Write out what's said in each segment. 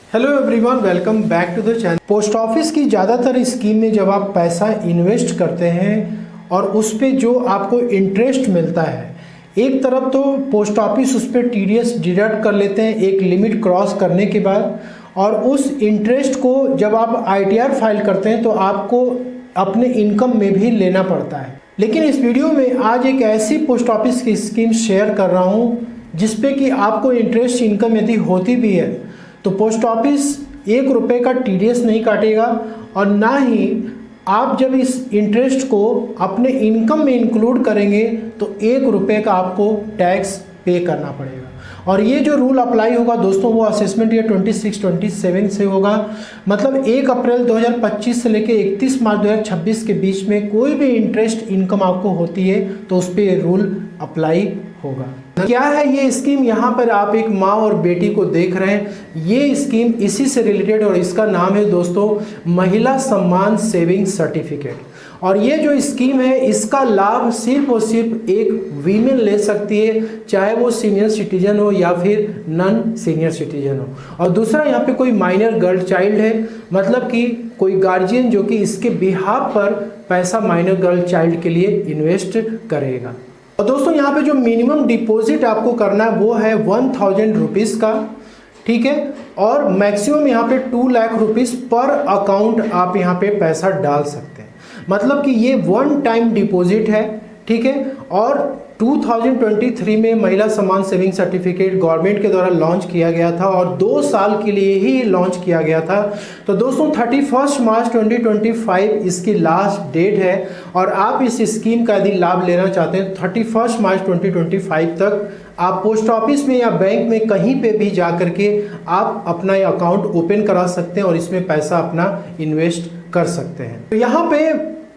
Hello everyone, welcome back to the channel. Post office की ज़्यादातर scheme में जब आप पैसा इन्वेस्ट करते हैं और उस पर जो आपको इंटरेस्ट मिलता है, एक तरफ तो पोस्ट ऑफिस उस पर टीडीएस डिडक्ट कर लेते हैं एक लिमिट क्रॉस करने के बाद, और उस इंटरेस्ट को जब आप आईटीआर फाइल करते हैं तो आपको अपने इनकम में भी लेना पड़ता है। लेकिन इस वीडियो में आज एक ऐसी पोस्ट ऑफिस की स्कीम शेयर कर रहा हूँ जिसपे कि आपको इंटरेस्ट इनकम यदि होती भी है तो पोस्ट ऑफिस ₹1 का टीडीएस नहीं काटेगा, और ना ही आप जब इस इंटरेस्ट को अपने इनकम में इंक्लूड करेंगे तो ₹1 का आपको टैक्स पे करना पड़ेगा। और ये जो रूल अप्लाई होगा दोस्तों, वो असेसमेंट ईयर 26-27 से होगा। मतलब 1 अप्रैल 2025 से लेकर 31 मार्च 2026 के बीच में कोई भी इंटरेस्ट इनकम आपको होती है तो उस पर ये रूल अप्लाई होगा। क्या है ये स्कीम? यहाँ पर आप एक माँ और बेटी को देख रहे हैं। ये स्कीम इसी से रिलेटेड और इसका नाम है दोस्तों महिला सम्मान सेविंग सर्टिफिकेट। और ये जो स्कीम है इसका लाभ सिर्फ और सिर्फ एक वीमेन ले सकती है, चाहे वो सीनियर सिटीजन हो या फिर नॉन सीनियर सिटीजन हो। और दूसरा, यहाँ पे कोई माइनर गर्ल चाइल्ड है, मतलब कि कोई गार्जियन जो कि इसके बिहाफ पर पैसा माइनर गर्ल चाइल्ड के लिए इन्वेस्ट करेगा। और दोस्तों यहाँ पे जो मिनिमम डिपॉजिट आपको करना है वो है 1000 रुपीज़ का, ठीक है। और मैक्सिमम यहाँ पे 2 लाख रुपीज़ पर अकाउंट आप यहाँ पे पैसा डाल सकते हैं। मतलब कि ये 1 टाइम डिपॉजिट है, ठीक है। और 2023 में महिला सम्मान सेविंग सर्टिफिकेट गवर्नमेंट के द्वारा लॉन्च किया गया था और 2 साल के लिए ही लॉन्च किया गया था। तो दोस्तों 31 मार्च 2025 इसकी लास्ट डेट है, और आप इस स्कीम का यदि लाभ लेना चाहते हैं 31 मार्च 2025 तक आप पोस्ट ऑफिस में या बैंक में कहीं पे भी जा करके आप अपना ये अकाउंट ओपन करा सकते हैं और इसमें पैसा अपना इन्वेस्ट कर सकते हैं। तो यहाँ पे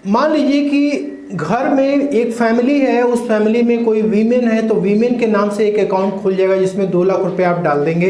मान लीजिए कि घर में एक फैमिली है, उस फैमिली में कोई वीमेन है तो वीमेन के नाम से एक अकाउंट खुल जाएगा जिसमें 2 लाख रुपए आप डाल देंगे।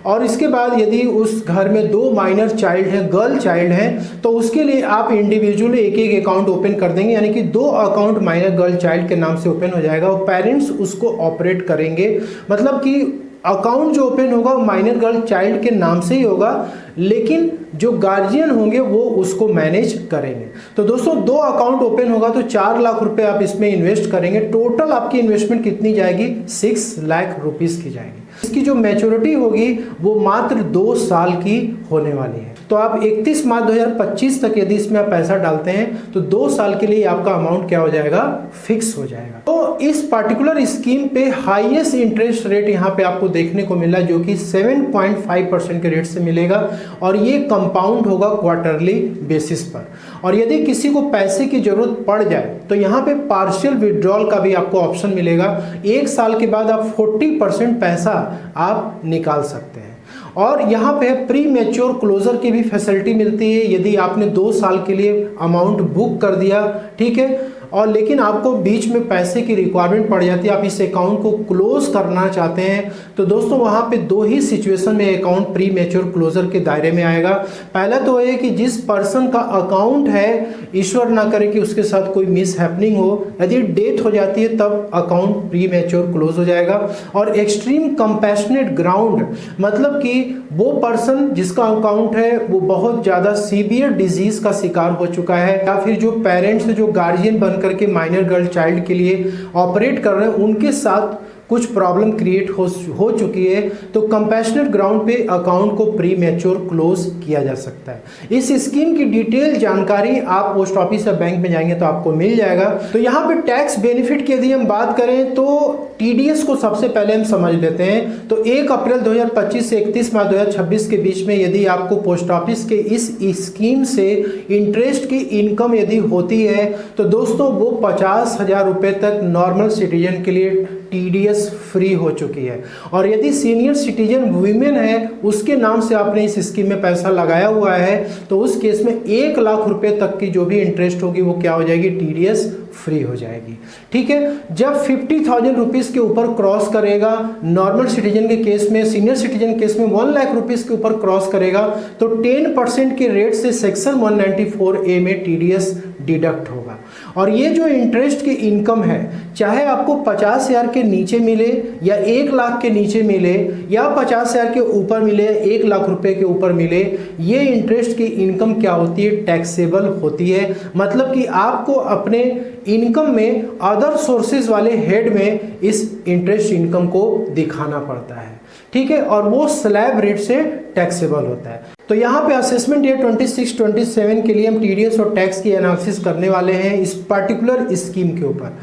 और इसके बाद यदि उस घर में 2 माइनर चाइल्ड हैं, गर्ल चाइल्ड हैं, तो उसके लिए आप इंडिविजुअली एक अकाउंट ओपन कर देंगे, यानी कि 2 अकाउंट माइनर गर्ल चाइल्ड के नाम से ओपन हो जाएगा और पेरेंट्स उसको ऑपरेट करेंगे। मतलब कि अकाउंट जो ओपन होगा वो माइनर गर्ल चाइल्ड के नाम से ही होगा, लेकिन जो गार्जियन होंगे वो उसको मैनेज करेंगे। तो दोस्तों 2 अकाउंट ओपन होगा तो 4 लाख रुपए आप इसमें इन्वेस्ट करेंगे। टोटल आपकी इन्वेस्टमेंट कितनी जाएगी? 6 लाख रुपीस की जाएगी। इसकी जो मैच्योरिटी होगी वो मात्र 2 साल की होने वाली है। तो आप 31 मार्च 2025 तक यदि इसमें आप पैसा डालते हैं तो 2 साल के लिए आपका अमाउंट क्या हो जाएगा? फिक्स हो जाएगा। तो इस पर्टिकुलर स्कीम पे हाईएस्ट इंटरेस्ट रेट यहाँ पे आपको देखने को मिला जो कि 7.5% के रेट से मिलेगा, और ये कंपाउंड होगा क्वार्टरली बेसिस पर। और यदि किसी को पैसे की जरूरत पड़ जाए तो यहाँ पे पार्शियल विड्रॉल का भी आपको ऑप्शन मिलेगा। 1 साल के बाद आप 40% पैसा आप निकाल सकते हैं। और यहाँ पे प्री मैच्योर क्लोजर की भी फैसिलिटी मिलती है यदि आपने 2 साल के लिए अमाउंट बुक कर दिया, ठीक है, और लेकिन आपको बीच में पैसे की रिक्वायरमेंट पड़ जाती है, आप इस अकाउंट को क्लोज करना चाहते हैं, तो दोस्तों वहाँ पे 2 ही सिचुएशन में अकाउंट प्री मैच्योर क्लोजर के दायरे में आएगा। पहला तो है कि जिस पर्सन का अकाउंट है, ईश्वर ना करे कि उसके साथ कोई मिस हैपनिंग हो, यदि डेथ हो जाती है तब अकाउंट प्री मैच्योर क्लोज हो जाएगा। और एक्सट्रीम कंपैशनेट ग्राउंड, मतलब कि वो पर्सन जिसका अकाउंट है वो बहुत ज़्यादा सीवियर डिजीज का शिकार हो चुका है, या फिर जो पेरेंट्स जो गार्जियन बन करके माइनर गर्ल चाइल्ड के लिए ऑपरेट कर रहे हैं उनके साथ कुछ प्रॉब्लम क्रिएट हो चुकी है, तो कंपैशनेट ग्राउंड पे अकाउंट को प्री मैच्योर क्लोज किया जा सकता है। इस स्कीम की डिटेल जानकारी आप पोस्ट ऑफिस या बैंक में जाएंगे तो आपको मिल जाएगा। तो यहाँ पे टैक्स बेनिफिट की यदि हम बात करें तो टीडीएस को सबसे पहले हम समझ लेते हैं। तो 1 अप्रैल 2025 से 31 मार्च 2026 के बीच में यदि आपको पोस्ट ऑफिस के इस स्कीम से इंटरेस्ट की इनकम यदि होती है तो दोस्तों वो 50,000 रुपये तक नॉर्मल सिटीजन के लिए टीडीएस फ्री हो चुकी है। और यदि सीनियर सिटीजन वीमेन है, उसके नाम से आपने इस स्कीम में पैसा लगाया हुआ है, तो उस केस में 1 लाख रुपए तक की जो भी इंटरेस्ट होगी वो क्या हो जाएगी? टीडीएस फ्री हो जाएगी, ठीक है। जब 50,000 रुपीज़ के ऊपर क्रॉस करेगा, नॉर्मल सिटीजन के केस में, सीनियर सिटीजन केस में 1 लाख रुपीज़ के ऊपर क्रॉस करेगा तो 10% के रेट से सेक्शन 194A में टीडीएस डिडक्ट होगा। और ये जो इंटरेस्ट की इनकम है, चाहे आपको 50,000 के नीचे मिले या 1 लाख के नीचे मिले या 50,000 के ऊपर मिले, 1 लाख रुपए के ऊपर मिले, ये इंटरेस्ट की इनकम क्या होती है, टैक्सेबल होती है। मतलब कि आपको अपने इनकम में अदर सोर्सेज वाले हेड में इस इंटरेस्ट इनकम को दिखाना पड़ता है, ठीक है, और वो स्लैब रेट से टैक्सेबल होता है। तो यहाँ पे असेसमेंट ईयर 26-27 के लिए हम टीडीएस और टैक्स की एनालिसिस करने वाले हैं इस पर्टिकुलर स्कीम के ऊपर।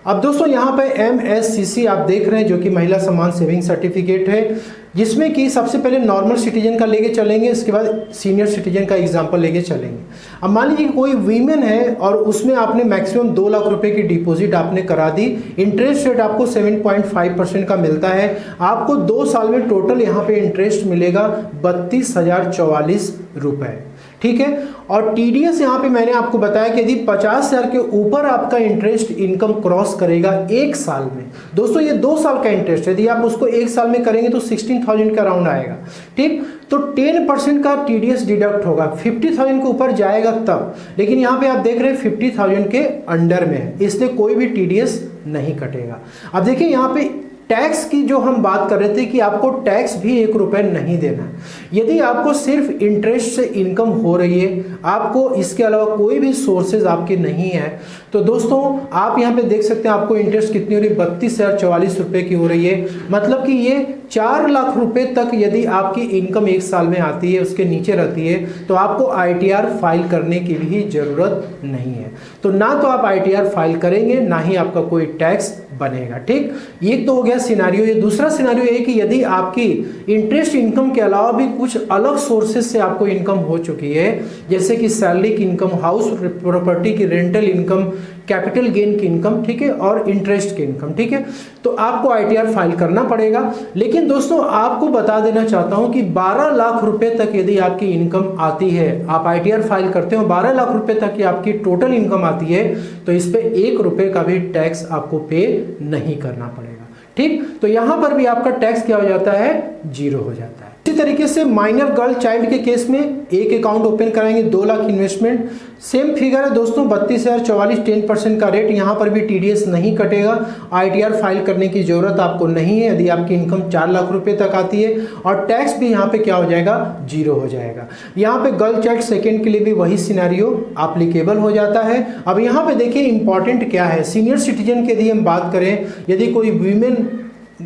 अब दोस्तों यहाँ पे MSCC आप देख रहे हैं, जो कि महिला सम्मान सेविंग सर्टिफिकेट है, जिसमें कि सबसे पहले नॉर्मल सिटीजन का लेके चलेंगे, इसके बाद सीनियर सिटीजन का एग्जांपल लेके चलेंगे। अब मान लीजिए कोई वीमेन है और उसमें आपने मैक्सिमम 2 लाख रुपए की डिपॉजिट आपने करा दी, इंटरेस्ट रेट आपको 7.5% का मिलता है, आपको 2 साल में टोटल यहाँ पे इंटरेस्ट मिलेगा 32,044 रुपए, ठीक है। और टीडीएस यहाँ पे मैंने आपको बताया कि यदि 50,000 के ऊपर आपका इंटरेस्ट इनकम क्रॉस करेगा 1 साल में, दोस्तों ये 2 साल का इंटरेस्ट है, यदि आप उसको 1 साल में करेंगे तो 16,000 का राउंड आएगा, ठीक। तो 10% का टीडीएस डिडक्ट होगा, 50,000 के ऊपर जाएगा तब, लेकिन यहाँ पे आप देख रहे हैं 50,000 के अंडर में है, इसलिए कोई भी टीडीएस नहीं कटेगा। अब देखिए यहाँ पे टैक्स की जो हम बात कर रहे थे कि आपको टैक्स भी 1 रुपए नहीं देना है। यदि आपको सिर्फ इंटरेस्ट से इनकम हो रही है, आपको इसके अलावा कोई भी सोर्सेज आपके नहीं है, तो दोस्तों आप यहाँ पे देख सकते हैं आपको इंटरेस्ट कितनी हो रही है, 32,044 रुपए की हो रही है। मतलब कि ये 4 लाख रुपए तक यदि आपकी इनकम 1 साल में आती है, उसके नीचे रहती है, तो आपको ITR फाइल करने की भी जरूरत नहीं है। तो ना तो आप ITR फाइल करेंगे, ना ही आपका कोई टैक्स बनेगा, ठीक। ये तो हो गया सिनारियो। ये दूसरा सिनारियो है कि यदि आपकी इंटरेस्ट इनकम के अलावा भी कुछ अलग सोर्सेज से आपको इनकम हो चुकी है, जैसे कि सैलरी की इनकम, हाउस प्रॉपर्टी की रेंटल इनकम, कैपिटल गेन की इनकम, ठीक है, और इंटरेस्ट की इनकम, ठीक है, तो आपको ITR फाइल करना पड़ेगा। लेकिन दोस्तों आपको बता देना चाहता हूं कि 12 लाख रुपए तक यदि आपकी इनकम आती है, आप ITR फाइल करते हो, 12 लाख रुपए तक की आपकी टोटल इनकम आती है, तो इस पे 1 रुपए का भी टैक्स आपको पे नहीं करना पड़ेगा, ठीक। तो यहां पर भी आपका टैक्स क्या हो जाता है, 0 हो जाता है। इसी तरीके से माइनर गर्ल चाइल्ड के केस में एक अकाउंट ओपन कराएंगे, 2 लाख इन्वेस्टमेंट, सेम फिगर है दोस्तों, 32,044, 10% का रेट, यहाँ पर भी टीडीएस नहीं कटेगा, ITR फाइल करने की जरूरत आपको नहीं है यदि आपकी इनकम 4 लाख रुपए तक आती है, और टैक्स भी यहाँ पे क्या हो जाएगा, 0 हो जाएगा। यहाँ पे गर्ल चाइल्ड सेकेंड के लिए भी वही सिनेरियो एप्लीकेबल हो जाता है। अब यहाँ पे देखिए इंपॉर्टेंट क्या है, सीनियर सिटीजन के लिए हम बात करें, यदि कोई वीमेन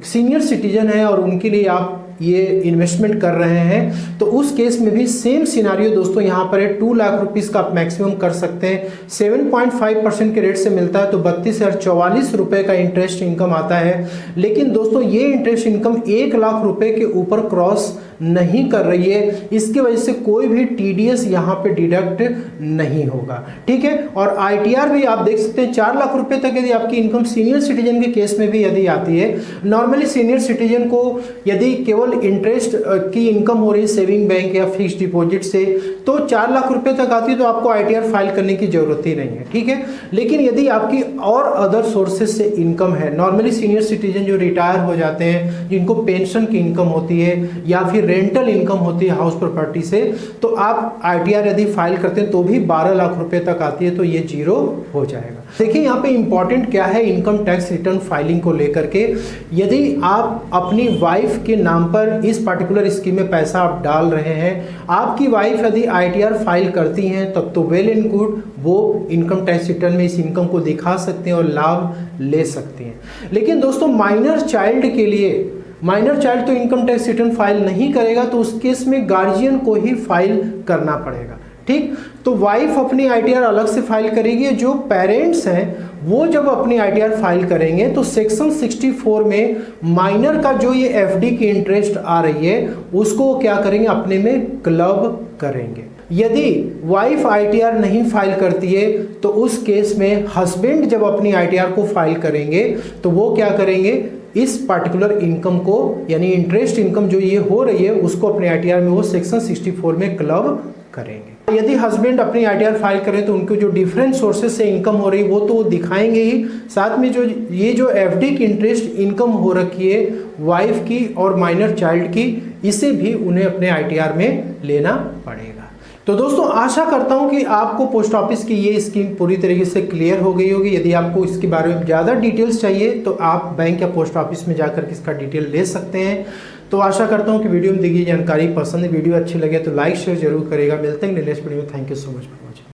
सीनियर सिटीजन है और उनके लिए आप ये इन्वेस्टमेंट कर रहे हैं, तो उस केस में भी सेम सिनारियो दोस्तों यहाँ पर है, 2 लाख रुपीस का आप मैक्सिमम कर सकते हैं, 7.5% के रेट से मिलता है, तो 32,044 रुपए का इंटरेस्ट इनकम आता है। लेकिन दोस्तों ये इंटरेस्ट इनकम 1 लाख रुपए के ऊपर क्रॉस नहीं कर रही है, इसकी वजह से कोई भी टीडीएस यहाँ पे डिडक्ट नहीं होगा, ठीक है। और ITR भी आप देख सकते हैं 4 लाख रुपए तक यदि आपकी इनकम सीनियर सिटीजन के केस में भी यदि आती है, नॉर्मली सीनियर सिटीजन को यदि केवल इंटरेस्ट की इनकम हो रही है सेविंग बैंक या फिक्स्ड डिपॉजिट से, तो 4 लाख रुपए तक आती है, तो आपको ITR फाइल करने की जरूरत ही नहीं है, ठीक है। लेकिन यदि आपकी और अदर सोर्सेज से इनकम है, नॉर्मली सीनियर सिटीजन जो रिटायर हो जाते हैं, जिनको पेंशन की इनकम होती है या फिर रेंटल इनकम होती है हाउस प्रॉपर्टी से, तो आप ITR यदि फाइल करते हैं तो भी 12 लाख रुपए तक आती है, तो ये 0 हो जाएगा। देखिए यहाँ पे इंपॉर्टेंट क्या है इनकम टैक्स रिटर्न फाइलिंग को लेकर के, यदि आप अपनी वाइफ के नाम पर इस पर्टिकुलर स्कीम में पैसा आप डाल रहे हैं, आपकी वाइफ यदि ITR फाइल करती हैं, तब तो वेल एंड गुड, वो इनकम टैक्स रिटर्न में इस इनकम को दिखा सकते हैं और लाभ ले सकते हैं। लेकिन दोस्तों माइनर चाइल्ड के लिए, माइनर चाइल्ड तो इनकम टैक्स रिटर्न फाइल नहीं करेगा, तो उस केस में गार्जियन को ही फाइल करना पड़ेगा, ठीक। तो वाइफ अपनी ITR अलग से फाइल करेगी, जो पेरेंट्स हैं वो जब अपनी ITR फाइल करेंगे तो सेक्शन 64 में माइनर का जो ये FD की इंटरेस्ट आ रही है उसको क्या करेंगे, अपने में क्लब करेंगे। यदि वाइफ ITR नहीं फाइल करती है तो उस केस में हस्बैंड जब अपनी ITR को फाइल करेंगे तो वो क्या करेंगे, इस पर्टिकुलर इनकम को यानी इंटरेस्ट इनकम जो ये हो रही है उसको अपने ITR में वो सेक्शन 64 में क्लब करेंगे। यदि हस्बैंड अपनी ITR फाइल करें तो उनको जो डिफरेंट सोर्सेज से इनकम हो रही है वो तो दिखाएंगे ही, साथ में जो ये जो FD की इंटरेस्ट इनकम हो रखी है वाइफ की और माइनर चाइल्ड की, इसे भी उन्हें अपने ITR में लेना पड़ेगा। तो दोस्तों आशा करता हूं कि आपको पोस्ट ऑफिस की ये स्कीम पूरी तरीके से क्लियर हो गई होगी। यदि आपको इसके बारे में ज़्यादा डिटेल्स चाहिए तो आप बैंक या पोस्ट ऑफिस में जाकर इसका डिटेल ले सकते हैं। तो आशा करता हूं कि वीडियो में दी गई जानकारी पसंद है, वीडियो अच्छी लगे तो लाइक शेयर जरूर करेगा। मिलते हैं नेक्स्ट वीडियो में। Thank you so much for watching.